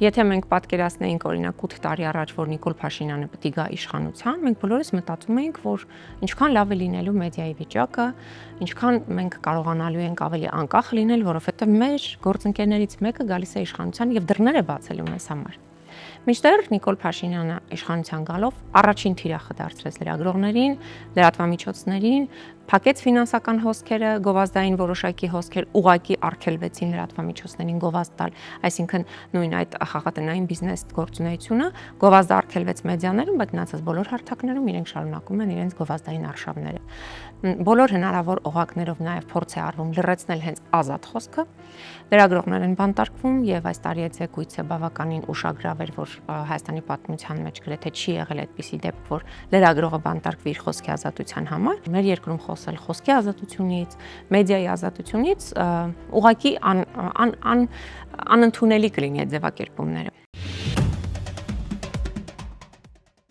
Եթե մենք պատկերացնեինք օրինակ 8 տարի առաջ, որ Նիկոլ Փաշինյանը պետք է գա իշխանության, մենք բոլորս մտածում էինք, որ ինչքան լավ է լինելու մեդիայի վիճակը, ինչքան մենք կարողանալու ենք ավելի անկախ լինել, որովհետև մեր գործընկերներից մեկը գալիս է իշխանության եւ դռներ է բացելու մեզ համար։ Մինչդեռ Նիկոլ Փաշինյանը իշխանության գալով առաջին թիրախը դարձրեց լրագրողներին, լրատվամիջոցներին, փակեց ֆինանսական հոսքերը, գովազդային որոշակի հոսքեր ուղակի արգելվեցին լրատվամիջոցներին գովազդ տալ, այսինքն նույն այդ խաղատնային բիզնես գործունեությունը գովազդը արգելվեց մեդիաներում, բայց մնացած բոլոր հարթակներում իրենք շարունակում են իրենց գովազդային արշավները։ Բոլոր հնարավոր օղակներով նաև փորձ է արվում լրացնել հենց ազատ խոսքը, լրագրողներ են բանտարկվում եւ այս տարի այդ զեկույցը բավականին ուշագրավ էր, որ Հայաստանի պատմության մեջ գրեթե չի եղել այդպիսի դեպք, որ լրագրողը բանտարկվի իր խոսքի ազատության համար։ Մեր երկրում խոսել խոսքի ազատությունից, մեդիայի ազատությունից ուղղակի անընդունելի կլինի այդ ձևակերպումները։